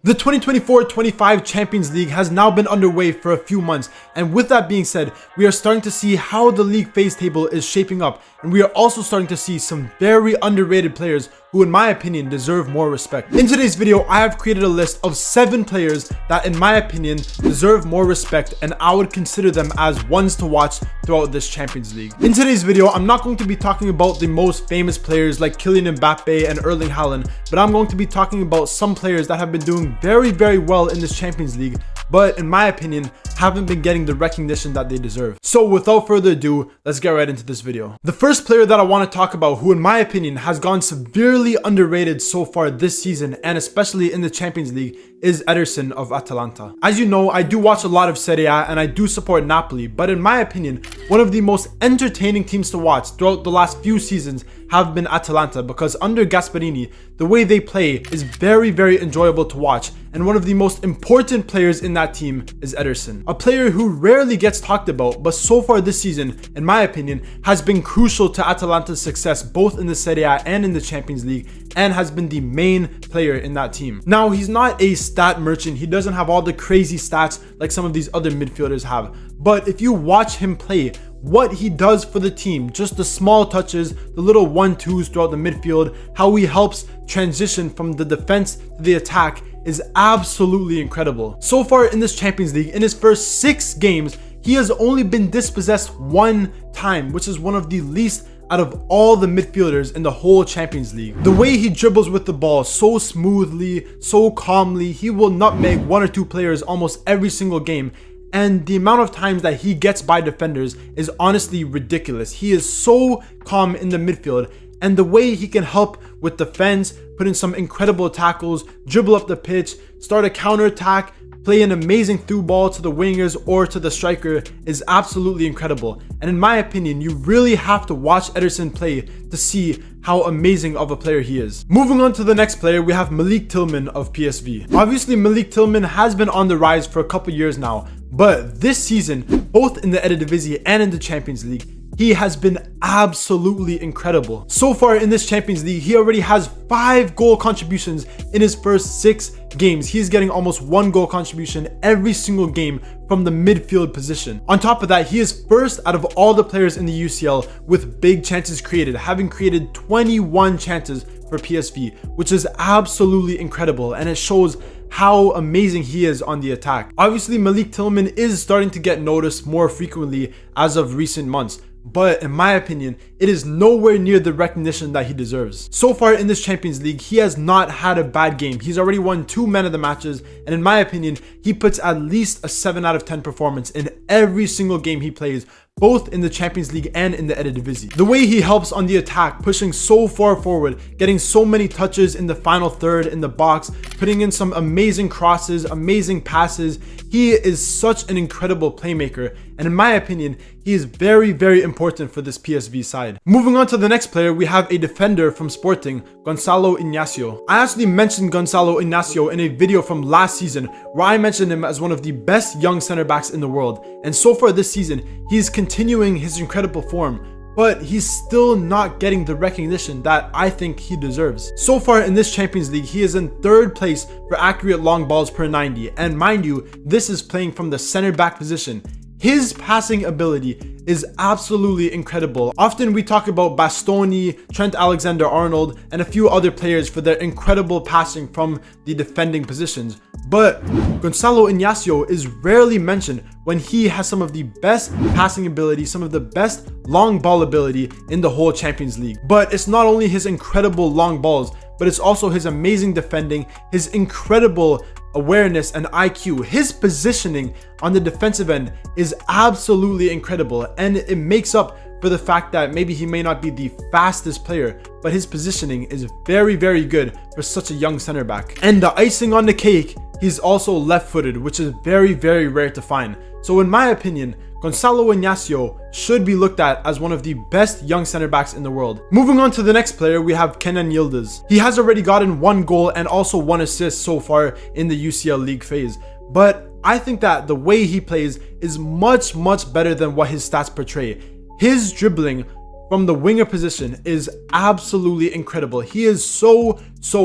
The 2024-25 Champions League has now been underway for a few months, and with that being said, we are starting to see how the league phase table is shaping up, and we are also starting to see some very underrated players who in my opinion deserve more respect. In today's video, I have created a list of 7 players that in my opinion deserve more respect, and I would consider them as ones to watch throughout this Champions League. In today's video, I'm not going to be talking about the most famous players like Kylian Mbappe and Erling Haaland, but I'm going to be talking about some players that have been doing very well in this Champions League, but in my opinion haven't been getting the recognition that they deserve. So without further ado, let's get right into this video. The first player that I want to talk about, who in my opinion has gone severely underrated so far this season and especially in the Champions League, is Ederson of Atalanta. As you know, I do watch a lot of Serie A and I do support Napoli, but in my opinion, one of the most entertaining teams to watch throughout the last few seasons have been Atalanta, because under Gasperini, the way they play is very enjoyable to watch, and one of the most important players in that team is Ederson. A player who rarely gets talked about, but so far this season, in my opinion, has been crucial to Atalanta's success both in the Serie A and in the Champions League, and has been the main player in that team. Now, he's not a stat merchant, he doesn't have all the crazy stats like some of these other midfielders have, but if you watch him play, what he does for the team, just the small touches, the little 1-2s throughout the midfield, how he helps transition from the defense to the attack, is absolutely incredible. So far in this Champions League, in his first 6 games, he has only been dispossessed 1 time, which is one of the least out of all the midfielders in the whole Champions League. The way he dribbles with the ball so smoothly, so calmly, he will nutmeg 1 or 2 players almost every single game. And the amount of times that he gets by defenders is honestly ridiculous. He is so calm in the midfield, and the way he can help with defense, put in some incredible tackles, dribble up the pitch, start a counter attack, play an amazing through ball to the wingers or to the striker is absolutely incredible. And in my opinion, you really have to watch Ederson play to see how amazing of a player he is. Moving on to the next player, we have Malik Tillman of PSV. Obviously, Malik Tillman has been on the rise for a couple years now, but this season, both in the Eredivisie and in the Champions League, he has been absolutely incredible. So far in this Champions League, he already has 5 goal contributions in his first 6 games. He's getting almost 1 goal contribution every single game from the midfield position. On top of that, he is first out of all the players in the UCL with big chances created, having created 21 chances for PSV, which is absolutely incredible, and it shows how amazing he is on the attack. Obviously, Malik Tillman is starting to get noticed more frequently as of recent months, but in my opinion, it is nowhere near the recognition that he deserves. So far in this Champions League, he has not had a bad game. He's already won 2 man of the matches, and in my opinion, he puts at least a 7 out of 10 performance in every single game he plays, both in the Champions League and in the Eredivisie. The way he helps on the attack, pushing so far forward, getting so many touches in the final third in the box, putting in some amazing crosses, amazing passes. He is such an incredible playmaker, and in my opinion, he is very important for this PSV side. Moving on to the next player, we have a defender from Sporting, Gonçalo Inácio. I actually mentioned Gonçalo Inácio in a video from last season where I mentioned him as one of the best young center backs in the world, and so far this season, he's continuing his incredible form, but he's still not getting the recognition that I think he deserves. So far in this Champions League, he is in 3rd place for accurate long balls per 90, and mind you, this is playing from the center back position. His passing ability is absolutely incredible. Often we talk about Bastoni, Trent Alexander-Arnold, and a few other players for their incredible passing from the defending positions, but Gonçalo Inácio is rarely mentioned when he has some of the best passing ability, some of the best long ball ability in the whole Champions League. But it's not only his incredible long balls, but it's also his amazing defending, his incredible awareness and IQ. His positioning on the defensive end is absolutely incredible, and it makes up for the fact that maybe he may not be the fastest player, but his positioning is very good for such a young center back. And the icing on the cake, he's also left-footed, which is very rare to find. So in my opinion, Gonçalo Inácio should be looked at as one of the best young center backs in the world. Moving on to the next player, we have Kenan Yildiz. He has already gotten 1 goal and also 1 assist so far in the UCL league phase, but I think that the way he plays is much better than what his stats portray. His dribbling from the winger position is absolutely incredible. He is so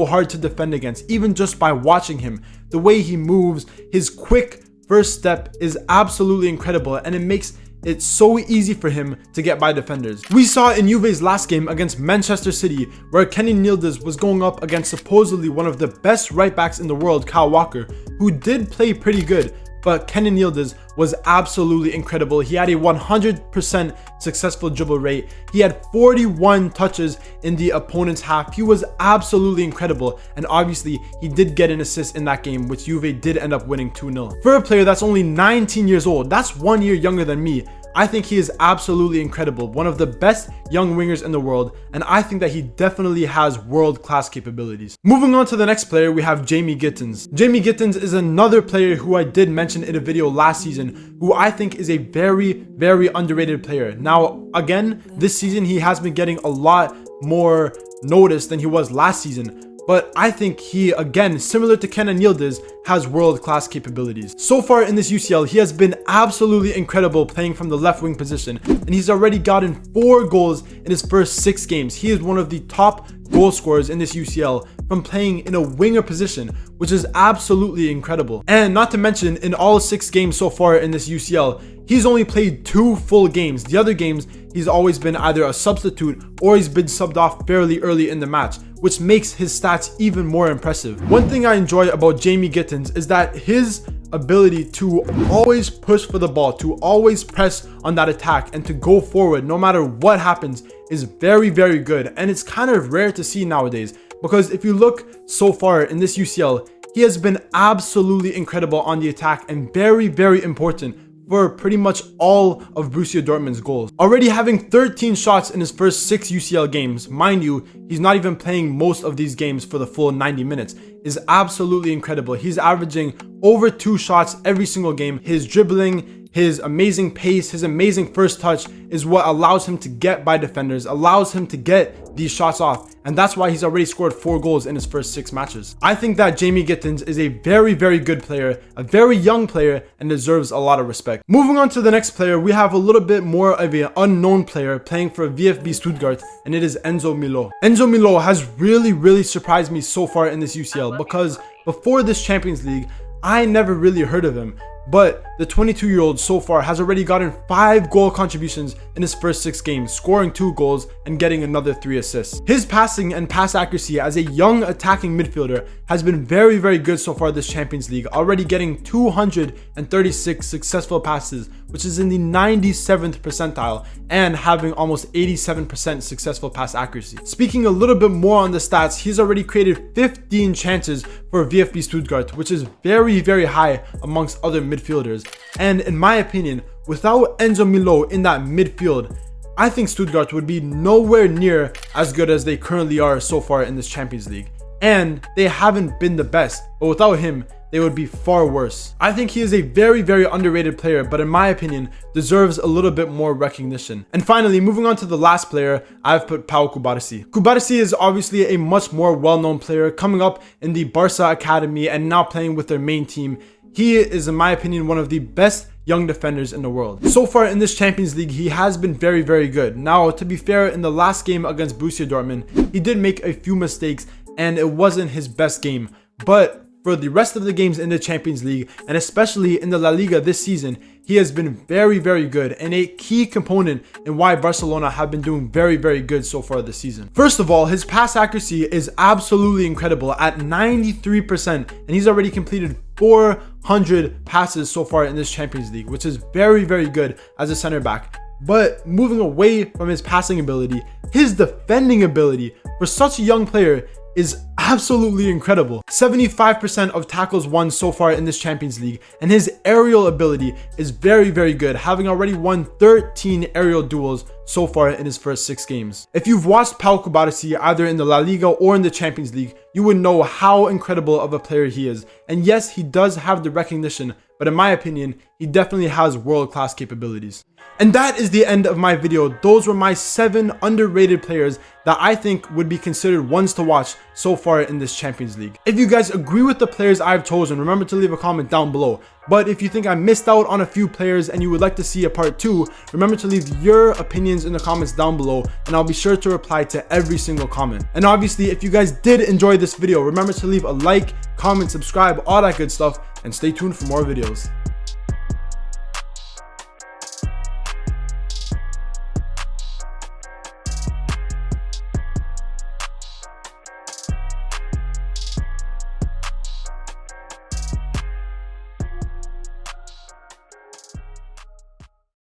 hard to defend against, even just by watching him. The way he moves, his quick first step is absolutely incredible, and it makes it's so easy for him to get by defenders. We saw in Juve's last game against Manchester City where Kenny Yildiz was going up against supposedly one of the best right backs in the world, Kyle Walker, who did play pretty good, but Kenny Yildiz was absolutely incredible. He had a 100% successful dribble rate. He had 41 touches in the opponent's half. He was absolutely incredible, and obviously he did get an assist in that game, which Juve did end up winning 2-0. For a player that's only 19 years old, that's 1 year younger than me, I think he is absolutely incredible, one of the best young wingers in the world, and I think that he definitely has world-class capabilities. Moving on to the next player, we have Jamie Gittins. Jamie Gittins is another player who I did mention in a video last season, who I think is a very underrated player. Now, again, this season he has been getting a lot more notice than he was last season. But I think he, again, similar to Kenan Yildiz, has world-class capabilities. So far in this UCL, he has been absolutely incredible playing from the left wing position, and he's already gotten 4 goals in his first 6 games. He is one of the top goal scorers in this UCL from playing in a winger position, which is absolutely incredible. And not to mention, in all 6 games so far in this UCL, he's only played 2 full games. The other games, he's always been either a substitute or he's been subbed off fairly early in the match, which makes his stats even more impressive. One thing I enjoy about Jamie Gittins is that his ability to always push for the ball, to always press on that attack, and to go forward no matter what happens is very good. And it's kind of rare to see nowadays, because if you look so far in this UCL, he has been absolutely incredible on the attack and very important for pretty much all of Borussia Dortmund's goals. Already having 13 shots in his first 6 UCL games, mind you, he's not even playing most of these games for the full 90 minutes, is absolutely incredible. He's averaging over 2 shots every single game. His dribbling, his amazing pace, his amazing first touch is what allows him to get by defenders, allows him to get these shots off, and that's why he's already scored 4 goals in his first 6 matches. I think that Jamie Gittins is a very good player, a very young player, and deserves a lot of respect. Moving on to the next player, we have a little bit more of an unknown player playing for VfB Stuttgart, and it is Enzo Milo. Enzo Milo has really surprised me so far in this UCL, because before this Champions League, I never really heard of him. But the 22-year-old so far has already gotten 5 goal contributions in his first 6 games, scoring 2 goals and getting another 3 assists. His passing and pass accuracy as a young attacking midfielder has been very good so far this Champions League, already getting 236 successful passes, which is in the 97th percentile, and having almost 87% successful pass accuracy. Speaking a little bit more on the stats, he's already created 15 chances for VfB Stuttgart, which is very high amongst other midfielders. And in my opinion, without Enzo Milo in that midfield, I think Stuttgart would be nowhere near as good as they currently are so far in this Champions League. And they haven't been the best, but without him, they would be far worse. I think he is a very underrated player, but in my opinion, deserves a little bit more recognition. And finally, moving on to the last player, I've put Pau Cubarsí. Cubarsí is obviously a much more well-known player, coming up in the Barca Academy and now playing with their main team. He is, in my opinion, one of the best young defenders in the world. So far in this Champions League, he has been very good. Now, to be fair, in the last game against Borussia Dortmund, he did make a few mistakes and it wasn't his best game. But for the rest of the games in the Champions League, and especially in the La Liga this season, he has been very good and a key component in why Barcelona have been doing very good so far this season. First of all, his pass accuracy is absolutely incredible at 93%, and he's already completed 400 passes so far in this Champions League, which is very good as a center back. But moving away from his passing ability, his defending ability for such a young player is absolutely incredible. 75% of tackles won so far in this Champions League, and his aerial ability is very good, having already won 13 aerial duels so far in his first 6 games. If you've watched Pau Cubarsí either in the La Liga or in the Champions League, you would know how incredible of a player he is. And yes, he does have the recognition, but in my opinion, he definitely has world-class capabilities. And that is the end of my video. Those were my 7 underrated players that I think would be considered ones to watch so far in this Champions League. If you guys agree with the players I've chosen, remember to leave a comment down below. But if you think I missed out on a few players and you would like to see a part 2, remember to leave your opinions in the comments down below, and I'll be sure to reply to every single comment. And obviously, if you guys did enjoy this video, remember to leave a like, comment, subscribe, all that good stuff, and stay tuned for more videos.